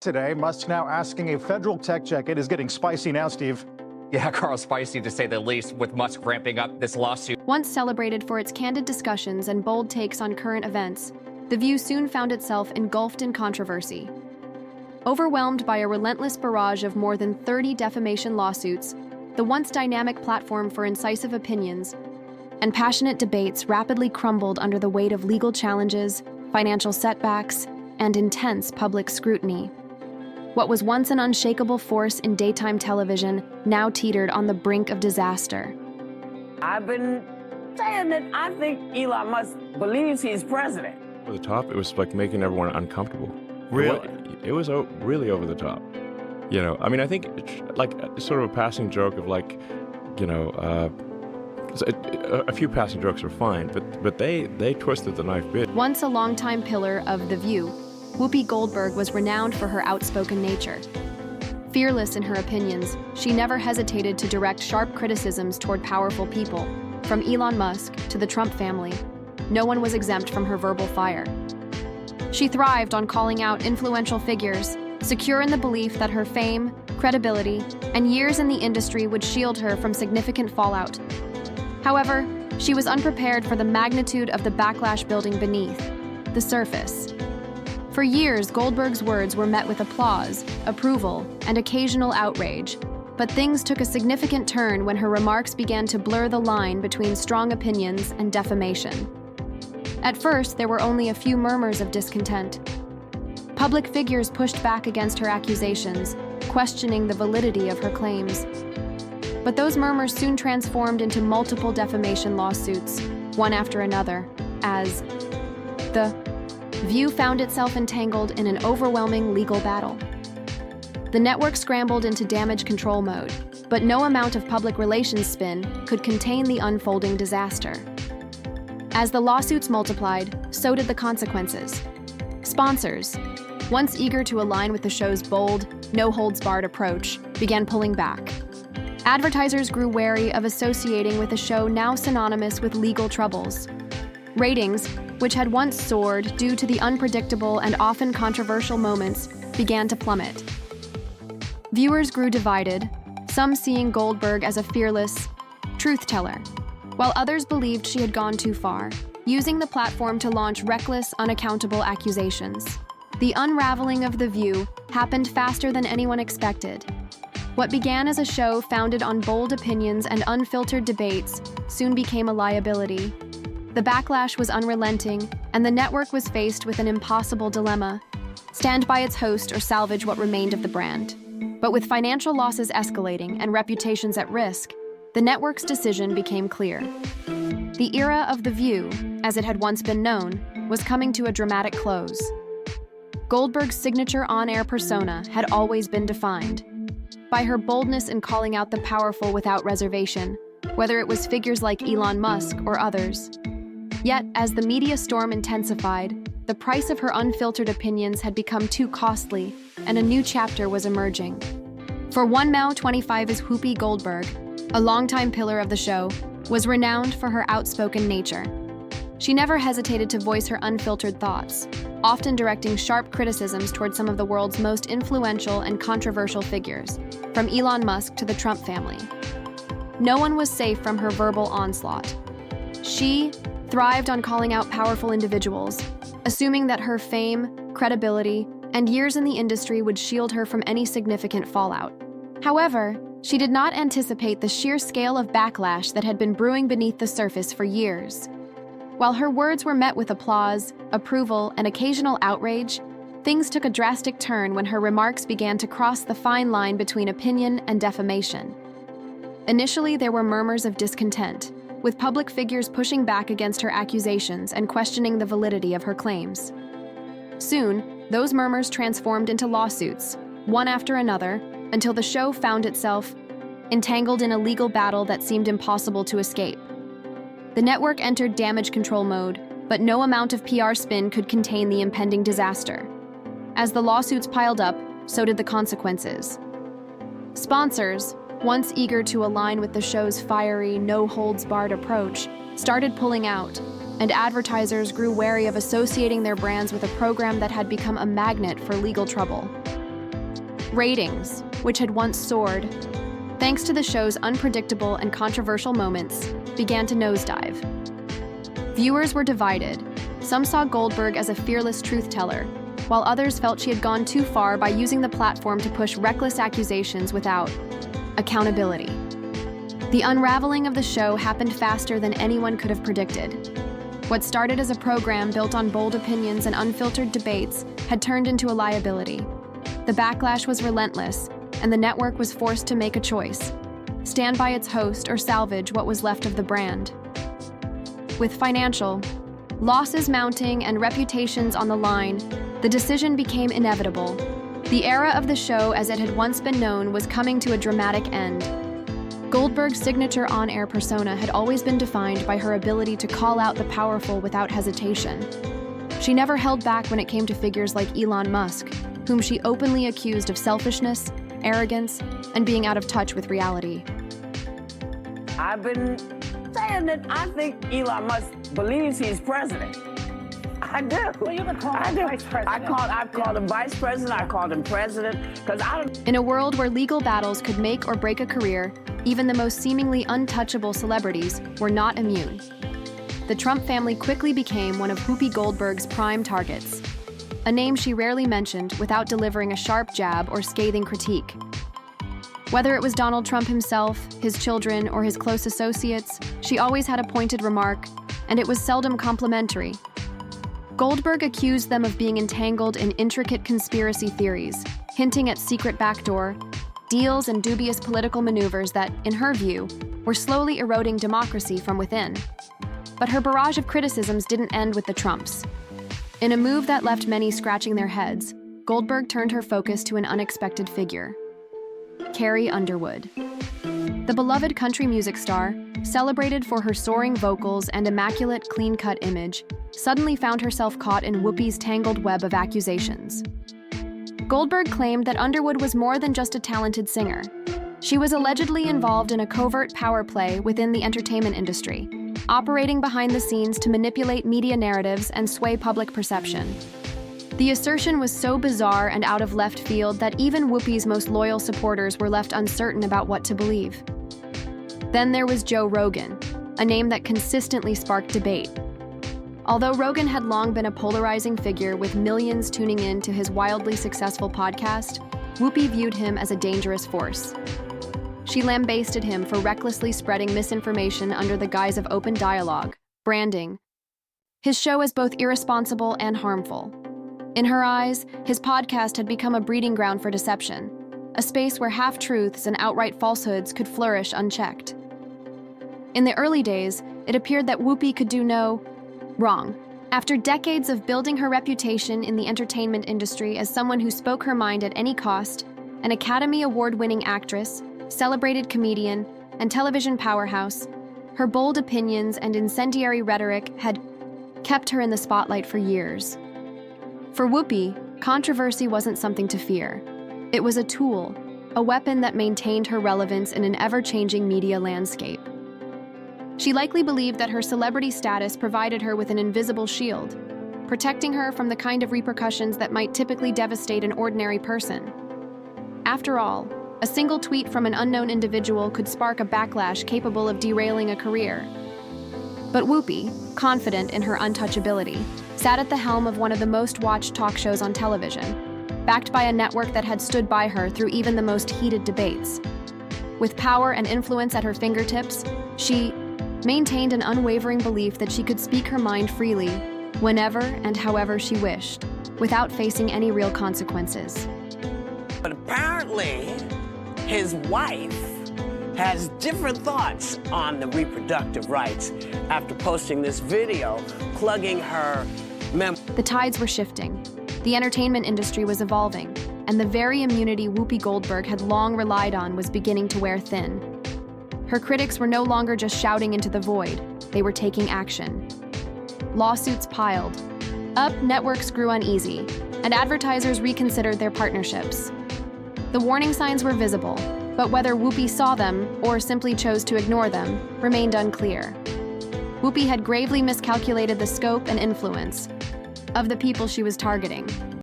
Today, Musk now asking a federal tech check. It is getting spicy now, Steve. Yeah, Carl, spicy to say the least, with Musk ramping up this lawsuit. Once celebrated for its candid discussions and bold takes on current events, The View soon found itself engulfed in controversy. Overwhelmed by a relentless barrage of more than 30 defamation lawsuits, the once dynamic platform for incisive opinions and passionate debates rapidly crumbled under the weight of legal challenges, financial setbacks, and intense public scrutiny. What was once an unshakable force in daytime television now teetered on the brink of disaster. I've been saying that I think Elon Musk believes he's president. Over the top, it was like making everyone uncomfortable. Really? It was really over the top. You know, I mean, I think like sort of a passing joke of like, you know, a few passing jokes are fine, but they twisted the knife bit. Once a longtime pillar of The View, Whoopi Goldberg was renowned for her outspoken nature. Fearless in her opinions, she never hesitated to direct sharp criticisms toward powerful people, from Elon Musk to the Trump family. No one was exempt from her verbal fire. She thrived on calling out influential figures, secure in the belief that her fame, credibility, and years in the industry would shield her from significant fallout. However, she was unprepared for the magnitude of the backlash building beneath the surface. For years, Goldberg's words were met with applause, approval, and occasional outrage. But things took a significant turn when her remarks began to blur the line between strong opinions and defamation. At first, there were only a few murmurs of discontent. Public figures pushed back against her accusations, questioning the validity of her claims. But those murmurs soon transformed into multiple defamation lawsuits, one after another, as The View found itself entangled in an overwhelming legal battle. The network scrambled into damage control mode, but no amount of public relations spin could contain the unfolding disaster. As the lawsuits multiplied, so did the consequences. Sponsors, once eager to align with the show's bold, no-holds-barred approach, began pulling back. Advertisers grew wary of associating with a show now synonymous with legal troubles. Ratings, which had once soared due to the unpredictable and often controversial moments, began to plummet. Viewers grew divided, some seeing Goldberg as a fearless truth-teller, while others believed she had gone too far, using the platform to launch reckless, unaccountable accusations. The unraveling of The View happened faster than anyone expected. What began as a show founded on bold opinions and unfiltered debates soon became a liability. The backlash was unrelenting, and the network was faced with an impossible dilemma: stand by its host or salvage what remained of the brand. But with financial losses escalating and reputations at risk, the network's decision became clear. The era of The View, as it had once been known, was coming to a dramatic close. Goldberg's signature on-air persona had always been defined by her boldness in calling out the powerful without reservation, whether it was figures like Elon Musk or others. Yet, as the media storm intensified, the price of her unfiltered opinions had become too costly, and a new chapter was emerging. For 1Mao25's Whoopi Goldberg, a longtime pillar of the show, was renowned for her outspoken nature. She never hesitated to voice her unfiltered thoughts, often directing sharp criticisms toward some of the world's most influential and controversial figures, from Elon Musk to the Trump family. No one was safe from her verbal onslaught. She thrived on calling out powerful individuals, assuming that her fame, credibility, and years in the industry would shield her from any significant fallout. However, she did not anticipate the sheer scale of backlash that had been brewing beneath the surface for years. While her words were met with applause, approval, and occasional outrage, things took a drastic turn when her remarks began to cross the fine line between opinion and defamation. Initially, there were murmurs of discontent, with public figures pushing back against her accusations and questioning the validity of her claims. Soon, those murmurs transformed into lawsuits, one after another, until the show found itself entangled in a legal battle that seemed impossible to escape. The network entered damage control mode, but no amount of PR spin could contain the impending disaster. As the lawsuits piled up, so did the consequences. Sponsors, once eager to align with the show's fiery, no-holds-barred approach, started pulling out, and advertisers grew wary of associating their brands with a program that had become a magnet for legal trouble. Ratings, which had once soared, thanks to the show's unpredictable and controversial moments, began to nosedive. Viewers were divided. Some saw Goldberg as a fearless truth-teller, while others felt she had gone too far by using the platform to push reckless accusations without accountability. The unraveling of the show happened faster than anyone could have predicted. What started as a program built on bold opinions and unfiltered debates had turned into a liability. The backlash was relentless, and the network was forced to make a choice: stand by its host or salvage what was left of the brand. With financial losses mounting and reputations on the line, the decision became inevitable. The era of the show as it had once been known was coming to a dramatic end. Goldberg's signature on-air persona had always been defined by her ability to call out the powerful without hesitation. She never held back when it came to figures like Elon Musk, whom she openly accused of selfishness, arrogance, and being out of touch with reality. I've been saying that I think Elon Musk believes he's president. I do. Well, you could call him vice president. I've called him vice president. I called him president because I don't. In a world where legal battles could make or break a career, even the most seemingly untouchable celebrities were not immune. The Trump family quickly became one of Whoopi Goldberg's prime targets, a name she rarely mentioned without delivering a sharp jab or scathing critique. Whether it was Donald Trump himself, his children, or his close associates, she always had a pointed remark, and it was seldom complimentary. Goldberg accused them of being entangled in intricate conspiracy theories, hinting at secret backdoor deals and dubious political maneuvers that, in her view, were slowly eroding democracy from within. But her barrage of criticisms didn't end with the Trumps. In a move that left many scratching their heads, Goldberg turned her focus to an unexpected figure: Carrie Underwood. The beloved country music star, celebrated for her soaring vocals and immaculate, clean-cut image, suddenly found herself caught in Whoopi's tangled web of accusations. Goldberg claimed that Underwood was more than just a talented singer. She was allegedly involved in a covert power play within the entertainment industry, operating behind the scenes to manipulate media narratives and sway public perception. The assertion was so bizarre and out of left field that even Whoopi's most loyal supporters were left uncertain about what to believe. Then there was Joe Rogan, a name that consistently sparked debate. Although Rogan had long been a polarizing figure with millions tuning in to his wildly successful podcast, Whoopi viewed him as a dangerous force. She lambasted him for recklessly spreading misinformation under the guise of open dialogue, branding his show as both irresponsible and harmful. In her eyes, his podcast had become a breeding ground for deception, a space where half-truths and outright falsehoods could flourish unchecked. In the early days, it appeared that Whoopi could do no wrong. After decades of building her reputation in the entertainment industry as someone who spoke her mind at any cost, an Academy Award-winning actress, celebrated comedian, and television powerhouse, her bold opinions and incendiary rhetoric had kept her in the spotlight for years. For Whoopi, controversy wasn't something to fear. It was a tool, a weapon that maintained her relevance in an ever-changing media landscape. She likely believed that her celebrity status provided her with an invisible shield, protecting her from the kind of repercussions that might typically devastate an ordinary person. After all, a single tweet from an unknown individual could spark a backlash capable of derailing a career. But Whoopi, confident in her untouchability, sat at the helm of one of the most watched talk shows on television, backed by a network that had stood by her through even the most heated debates. With power and influence at her fingertips, she maintained an unwavering belief that she could speak her mind freely, whenever and however she wished, without facing any real consequences. But apparently, his wife has different thoughts on the reproductive rights after posting this video, plugging her The tides were shifting. The entertainment industry was evolving, and the very immunity Whoopi Goldberg had long relied on was beginning to wear thin. Her critics were no longer just shouting into the void, they were taking action. Lawsuits piled up, networks grew uneasy, and advertisers reconsidered their partnerships. The warning signs were visible, but whether Whoopi saw them or simply chose to ignore them remained unclear. Whoopi had gravely miscalculated the scope and influence of the people she was targeting.